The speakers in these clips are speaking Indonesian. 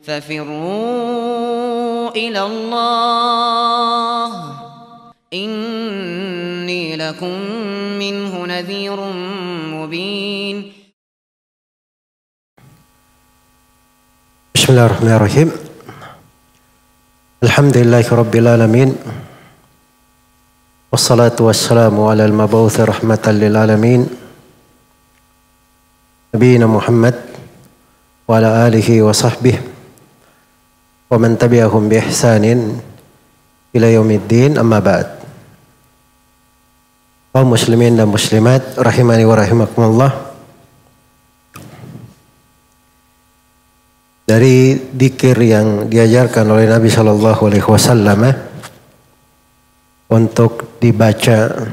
ففروا إلى الله إني لكم منه نذير مبين. Bismillahirrahmanirrahim. Alhamdulillahi rabbil alamin. Wassalatu wassalamu ala al-mab'uts rahmatan lil alamin. Nabiyina Muhammad wa ala alihi wa sahbihi wa man tabi'ahum bi ihsanin ila yaumiddin, amma ba'd. Kaum muslimin dan muslimat rahimani wa rahimakumullah. Dari dzikir yang diajarkan oleh Nabi sallallahu alaihi wasallam untuk dibaca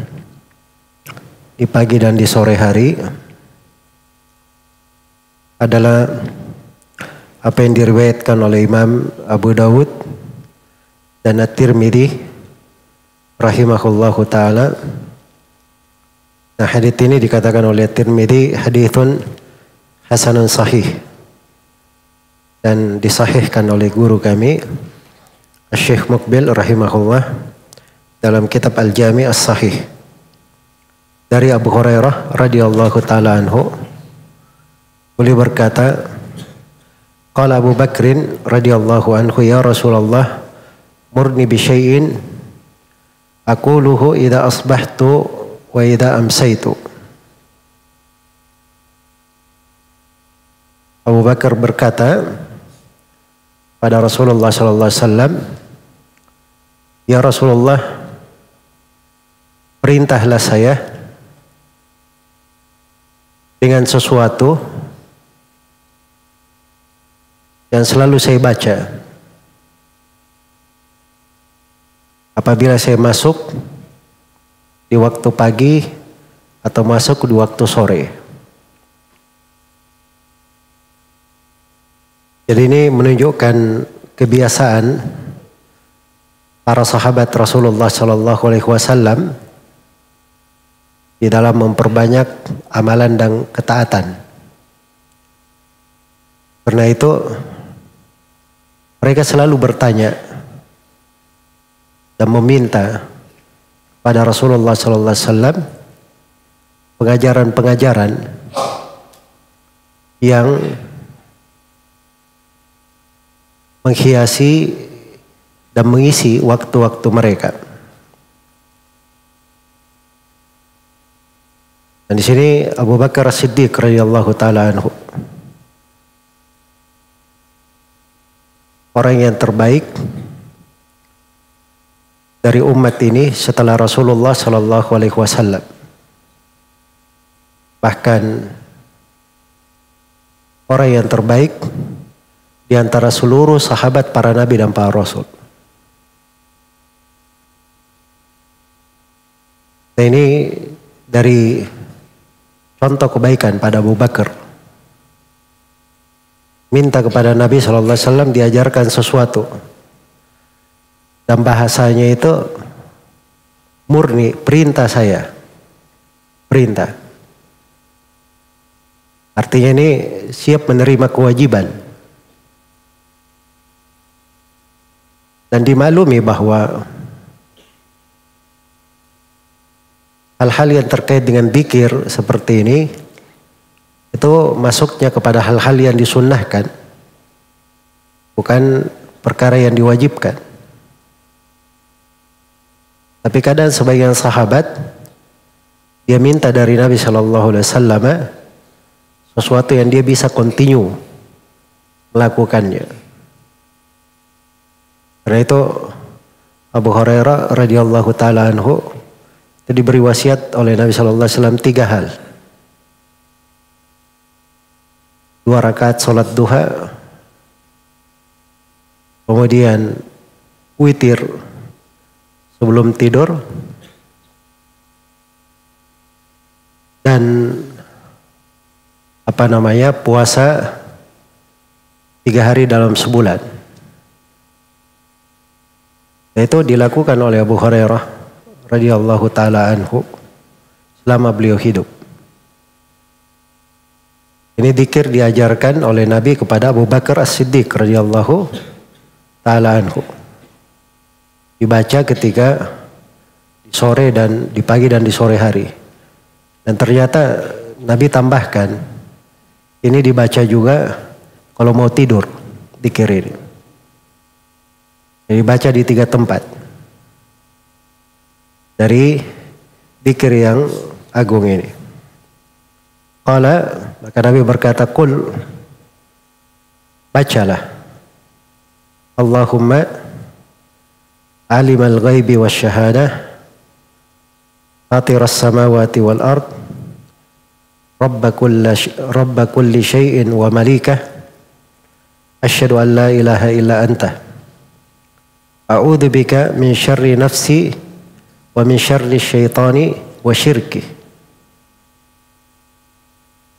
di pagi dan di sore hari adalah apa yang diriwayatkan oleh Imam Abu Dawud dan At-Tirmidzi rahimahullahu taala. Nah, hadits ini dikatakan oleh At-Tirmidzi haditsun hasanun sahih dan disahihkan oleh guru kami Syekh Muqbil rahimahullah dalam kitab Al-Jami' As-Sahih dari Abu Hurairah radhiyallahu taala anhu. Beliau berkata, qala Abu Bakrin radhiyallahu anhu, ya Rasulullah, murni bi syai'in aquluhu idza asbahtu wa idza amsaytu. Abu Bakar berkata pada Rasulullah sallallahu alaihi wasallam, ya Rasulullah, perintahlah saya dengan sesuatu yang selalu saya baca apabila saya masuk di waktu pagi atau masuk di waktu sore. Jadi ini menunjukkan kebiasaan para sahabat Rasulullah sallallahu alaihi wasallam di dalam memperbanyak amalan dan ketaatan. Karena itu mereka selalu bertanya dan meminta pada Rasulullah sallallahu alaihi wasallam pengajaran-pengajaran yang menghiasi dan mengisi waktu-waktu mereka. Dan di sini Abu Bakar As-Siddiq radhiyallahu taala anhu, orang yang terbaik dari umat ini setelah Rasulullah sallallahu alaihi wasallam. Bahkan orang yang terbaik di antara seluruh sahabat para nabi dan para rasul. Nah, ini dari contoh kebaikan pada Abu Bakar. Minta kepada Nabi sallallahu alaihi wasallam diajarkan sesuatu. Dan bahasanya itu murni, perintah saya. Perintah. Artinya ini siap menerima kewajiban. Dan dimaklumi bahwa hal-hal yang terkait dengan dzikir seperti ini itu masuknya kepada hal-hal yang disunnahkan, bukan perkara yang diwajibkan. Tapi kadang sebagian sahabat dia minta dari Nabi Shallallahu Alaihi Wasallam sesuatu yang dia bisa continue melakukannya. Karena itu Abu Hurairah radhiyallahu taala anhu itu diberi wasiat oleh Nabi Shallallahu Alaihi Wasallam 3 hal. 2 rakaat sholat duha, kemudian witir sebelum tidur, dan puasa 3 hari dalam sebulan. Itu dilakukan oleh Abu Hurairah radhiyallahu taala anhu selama beliau hidup. Ini dzikir diajarkan oleh Nabi kepada Abu Bakar As-Siddiq radhiyallahu taala anhu. Dibaca ketika di sore dan di pagi dan di sore hari. Dan ternyata Nabi tambahkan ini dibaca juga kalau mau tidur, dzikir ini. Jadi baca di 3 tempat. Dari dzikir yang agung ini. Qala, maka Nabi berkata, qul, bacalah. Allahumma alimal ghaibi wasyahadah, fatiras samawati wal ard, rabba kulli syai'in wa malikah, asyhadu an la ilaha illa anta, a'udzu bika min syarri nafsi wa min syarri syaitani wa syirki.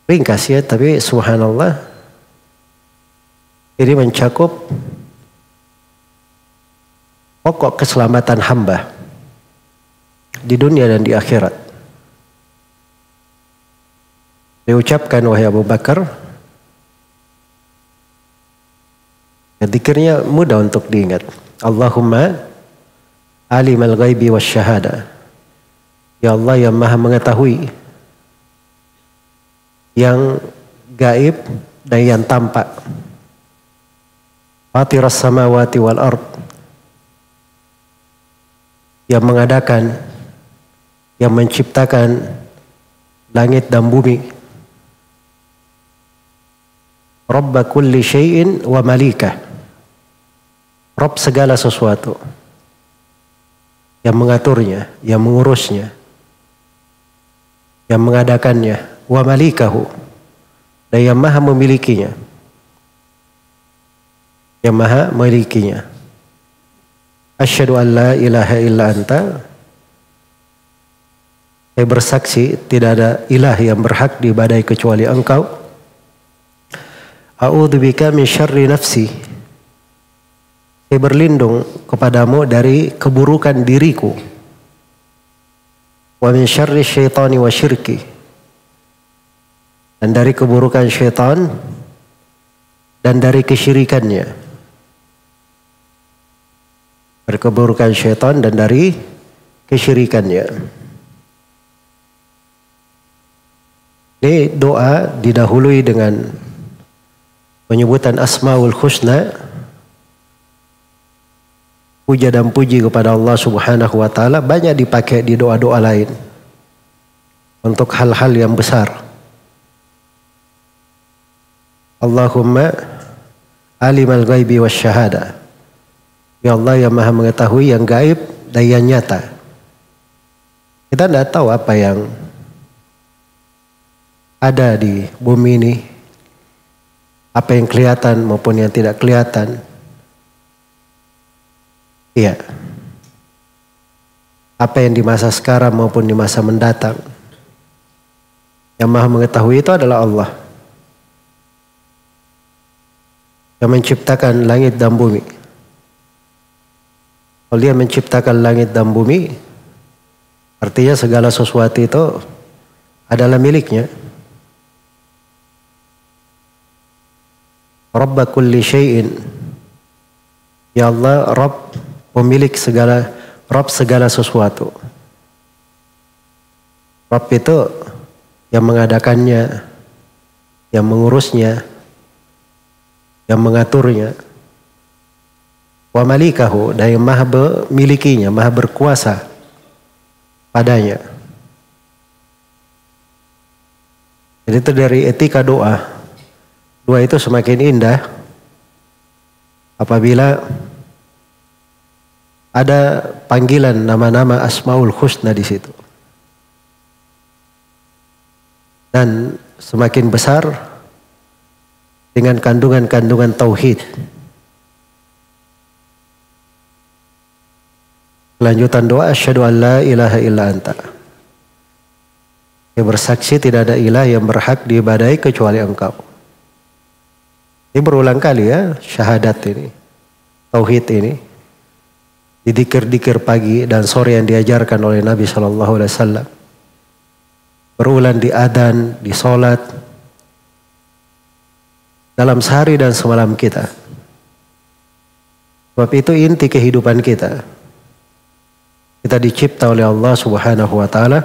Ringkas ya, tapi subhanallah ini mencakup pokok keselamatan hamba di dunia dan di akhirat. Diucapkan wahai Abu Bakar, ya, dzikirnya mudah untuk diingat. Allahumma alimal ghaibi wasyahada. Ya Allah yang maha mengetahui yang gaib dan yang tampak. Fatiras samawati wal ard, yang mengadakan, yang menciptakan langit dan bumi. Rabba kulli syai'in wa malikah, Rabb segala sesuatu, yang mengaturnya, yang mengurusnya, yang mengadakannya. Wa malikahu, dan yang maha memilikinya, yang maha memilikinya. Asyhadu an la ilaha illa anta, saya bersaksi tidak ada ilah yang berhak diibadahi kecuali engkau. A'udzu bika min syarri nafsi, saya berlindung kepadamu dari keburukan diriku. Wa min syarri syaitani wa syirki, dan dari keburukan syaitan dan dari kesyirikannya. Dari keburukan syaitan dan dari kesyirikannya. Ini doa didahului dengan penyebutan Asmaul Husna, puja dan puji kepada Allah Subhanahu wa taala banyak dipakai di doa-doa lain untuk hal-hal yang besar. Allahumma alimal ghaibi wasyahada, ya Allah yang maha mengetahui yang gaib dan yang nyata. Kita tidak tahu apa yang ada di bumi ini, apa yang kelihatan maupun yang tidak kelihatan. Iya, apa yang di masa sekarang maupun di masa mendatang. Yang maha mengetahui itu adalah Allah, yang menciptakan langit dan bumi. Kalau dia menciptakan langit dan bumi, artinya segala sesuatu itu adalah miliknya. Rabba kulli syai'in, ya Allah Rabb, pemilik segala, Rabb segala sesuatu. Rabb itu yang mengadakannya, yang mengurusnya, yang mengaturnya. Wa malikahu, dan yang maha memilikinya, maha berkuasa padanya. Jadi itu dari etika doa. Doa itu semakin indah apabila ada panggilan nama-nama Asmaul Husna di situ. Dan semakin besar dengan kandungan-kandungan tauhid. Lanjutan doa, asyhadu an la ilaha illa anta. Saya bersaksi tidak ada ilah yang berhak diibadahi kecuali engkau. Ini berulang kali ya, syahadat ini, tauhid ini. Di dzikir-dzikir pagi dan sore yang diajarkan oleh Nabi SAW. Berulang di adzan, di sholat, dalam sehari dan semalam kita. Sebab itu inti kehidupan kita. Kita dicipta oleh Allah Subhanahu wa taala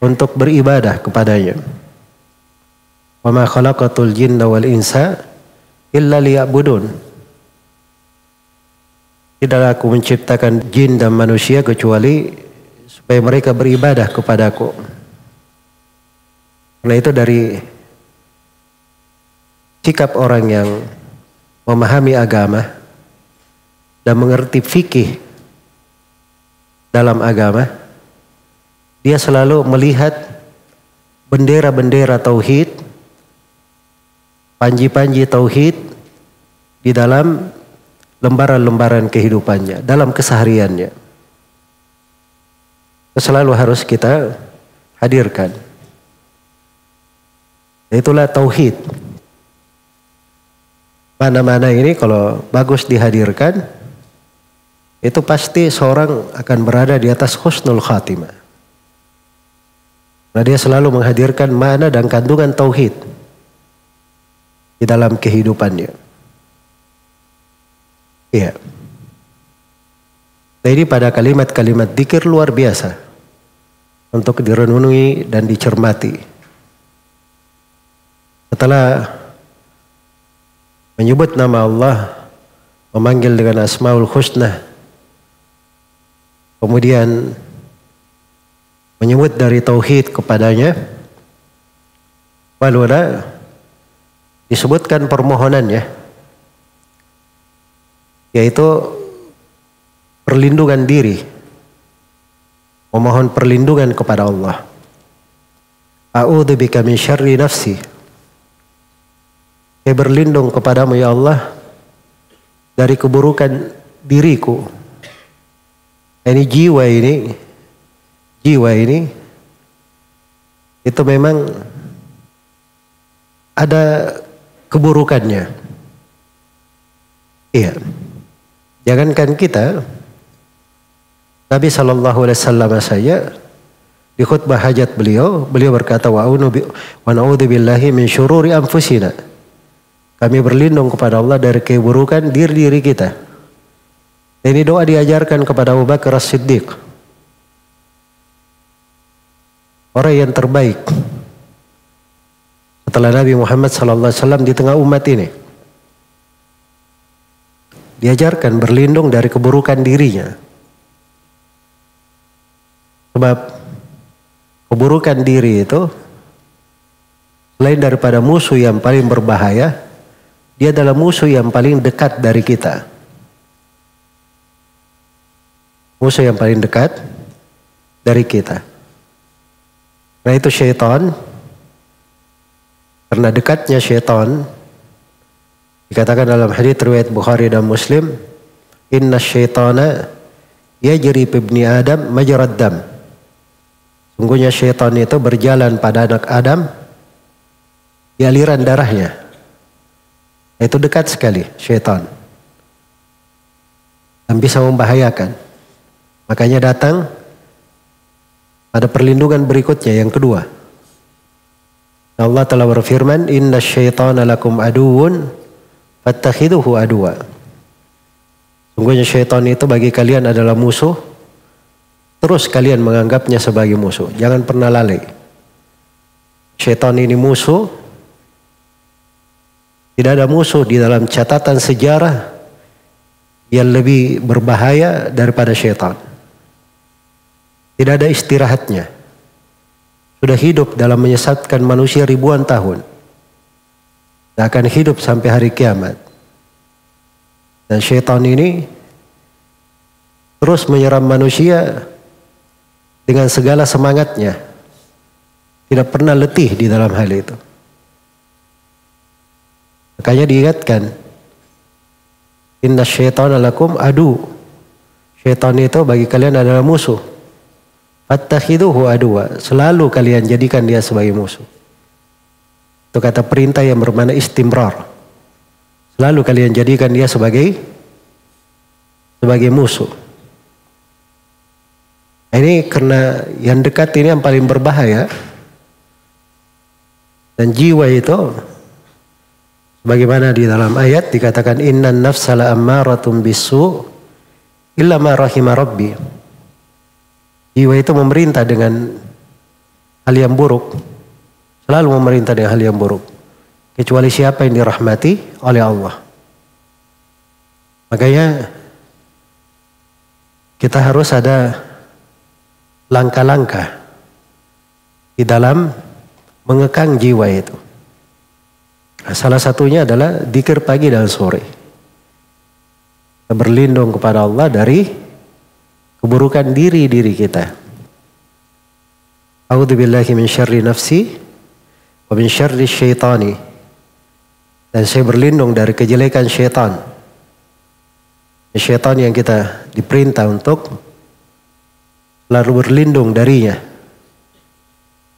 untuk beribadah kepadanya. Wa ma khalaqatul jinna wal insa illa liya'budun. Tidaklah aku menciptakan jin dan manusia kecuali supaya mereka beribadah kepadaku. Karena itu dari sikap orang yang memahami agama dan mengerti fikih dalam agama, dia selalu melihat bendera-bendera tauhid, panji-panji tauhid di dalam lembaran-lembaran kehidupannya, dalam kesehariannya. Itu selalu harus kita hadirkan. Itulah tauhid. Mana-mana ini kalau bagus dihadirkan, itu pasti seorang akan berada di atas husnul khatimah. Nah, dia selalu menghadirkan makna dan kandungan tauhid di dalam kehidupannya. Iya. Jadi pada kalimat-kalimat dzikir luar biasa untuk direnungi dan dicermati. Setelah menyebut nama Allah, memanggil dengan Asmaul Husna, kemudian menyebut dari tauhid kepadanya, lalu disebutkan permohonannya, yaitu perlindungan diri, memohon perlindungan kepada Allah. A'udzubika min syarri nafsi. Saya berlindung kepadamu ya Allah dari keburukan diriku. Ini jiwa ini itu memang ada keburukannya. Iya. Jangankan kita, Nabi SAW saja di khutbah hajat beliau berkata wa na'udzu billahi min syururi anfusina. Kami berlindung kepada Allah dari keburukan diri kita. Ini doa diajarkan kepada Abu Bakar As-Siddiq, orang yang terbaik setelah Nabi Muhammad SAW di tengah umat ini. Diajarkan berlindung dari keburukan dirinya. Sebab keburukan diri itu selain daripada musuh yang paling berbahaya, dia adalah musuh yang paling dekat dari kita. Musuh yang paling dekat dari kita. Nah itu syaitan. Karena dekatnya syaitan, dikatakan dalam hadits riwayat Bukhari dan Muslim, inna syaitana yajri fi ibni Adam majrad dam. Sungguhnya syaitan itu berjalan pada anak Adam di aliran darahnya. Itu dekat sekali syaitan dan bisa membahayakan. Makanya datang ada perlindungan berikutnya yang kedua. Allah telah berfirman, inna syaitana lakum aduun fattakhiduhu aduwa. Sungguhnya syaitan itu bagi kalian adalah musuh, terus kalian menganggapnya sebagai musuh. Jangan pernah lalai. Syaitan ini musuh. Tidak ada musuh di dalam catatan sejarah yang lebih berbahaya daripada syaitan. Tidak ada istirahatnya. Sudah hidup dalam menyesatkan manusia ribuan tahun. Dan akan hidup sampai hari kiamat. Dan syaitan ini terus menyerang manusia dengan segala semangatnya. Tidak pernah letih di dalam hal itu. Makanya diingatkan, inna syaitana lakum adu. Syaitan itu bagi kalian adalah musuh. Fattakhiduhu aduwa. Selalu kalian jadikan dia sebagai musuh. Itu kata perintah yang bermakna istimrar. Selalu kalian jadikan dia sebagai musuh. Ini karena yang dekat ini yang paling berbahaya. Dan jiwa itu Bagaimana di dalam ayat dikatakan innan nafsa la'ammaratun bisu illa ma rahima rabbi. Jiwa itu memerintah dengan hal yang buruk. Selalu memerintah dengan hal yang buruk. Kecuali siapa yang dirahmati oleh Allah. Makanya kita harus ada langkah-langkah di dalam mengekang jiwa itu. Salah satunya adalah dzikir pagi dan sore. Kita berlindung kepada Allah dari keburukan diri kita. A'udzubillahi min syarri nafsi wa min syarri syaitani. Dan saya berlindung dari kejelekan syaitan. Syaitan yang kita diperintah untuk lalu berlindung darinya.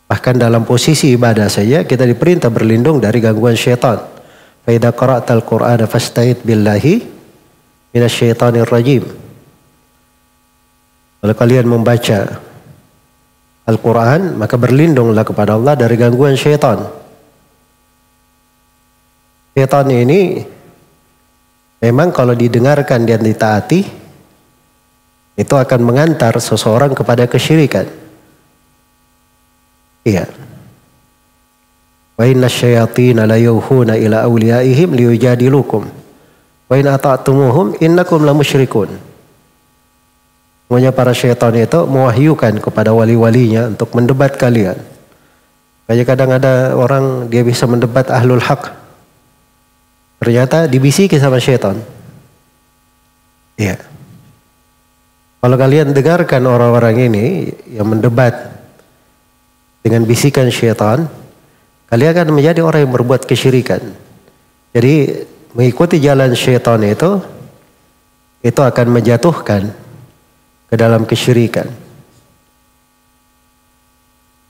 Bahkan dalam posisi ibadah saja kita diperintah berlindung dari gangguan syaitan. Fa idza qara'tal Qur'ana fasta'id billahi minasyaitonir rajim. Kalau kalian membaca Al-Quran, maka berlindunglah kepada Allah dari gangguan syaitan. Syaitan ini memang kalau didengarkan dan ditaati, itu akan mengantar seseorang kepada kesyirikan. Iya. Wa inna syayatina la yuhuna ila awliyaihim liyujadilukum. Wa in ata'tumuhum innakum la musyrikun. Semuanya para syaitan itu mewahyukan kepada wali-walinya untuk mendebat kalian. Kayak kadang ada orang dia bisa mendebat ahlul haq. Ternyata dibisiki sama syaitan. Iya. Kalau kalian dengarkan orang-orang ini yang mendebat dengan bisikan syaitan, kalian akan menjadi orang yang berbuat kesyirikan. Jadi mengikuti jalan syaitan itu akan menjatuhkan ke dalam kesyirikan.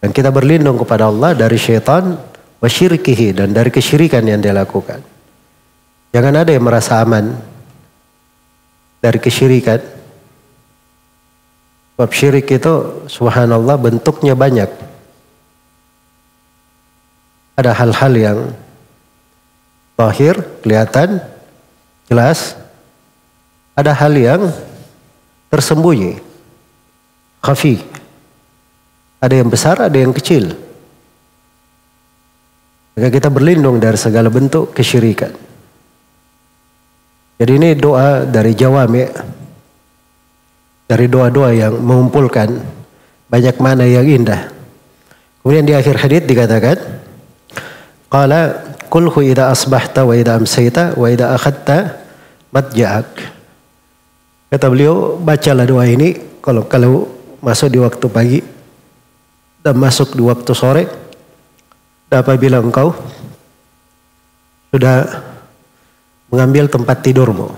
Dan kita berlindung kepada Allah dari syaitan wa syirkihi, dan dari kesyirikan yang dia lakukan. Jangan ada yang merasa aman dari kesyirikan. Sebab syirik itu subhanallah bentuknya banyak. Ada hal-hal yang zahir, kelihatan, jelas. Ada hal yang tersembunyi, khafi. Ada yang besar, ada yang kecil. Maka kita berlindung dari segala bentuk kesyirikan. Jadi ini doa dari jawami, dari doa-doa yang mengumpulkan banyak makna yang indah. Kemudian di akhir hadits dikatakan, qala qulhu idza asbahta wa idza amsayta wa idza akhadta matja'ak. Kata beliau, bacalah doa ini kalau masuk di waktu pagi dan masuk di waktu sore, dan apabila engkau sudah mengambil tempat tidurmu.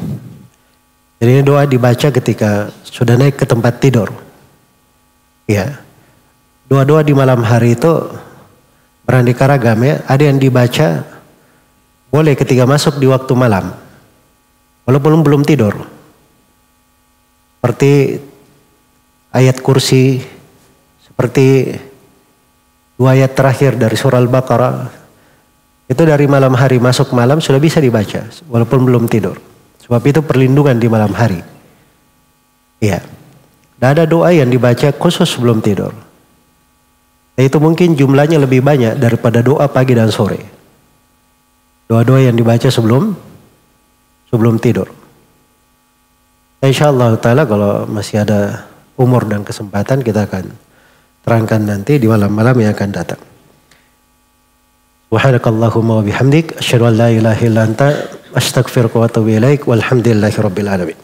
Jadi ini doa dibaca ketika sudah naik ke tempat tidur. Ya. Doa-doa di malam hari itu beraneka ragam ya. Ada yang dibaca boleh ketika masuk di waktu malam, walaupun belum tidur. Seperti ayat kursi, seperti 2 ayat terakhir dari surah Al-Baqarah. Itu dari malam hari masuk malam sudah bisa dibaca, walaupun belum tidur. Sebab itu perlindungan di malam hari. Iya. Dan ada doa yang dibaca khusus sebelum tidur. Dan itu mungkin jumlahnya lebih banyak daripada doa pagi dan sore. Doa-doa yang dibaca sebelum tidur. Insyaallah ta'ala kalau masih ada umur dan kesempatan kita akan terangkan nanti di malam-malam yang akan datang. Subhanakallahumma wa bihamdik asyhadu an la ilaha illa anta astaghfiruka wa atubu ilaik walhamdulillahi rabbil alamin.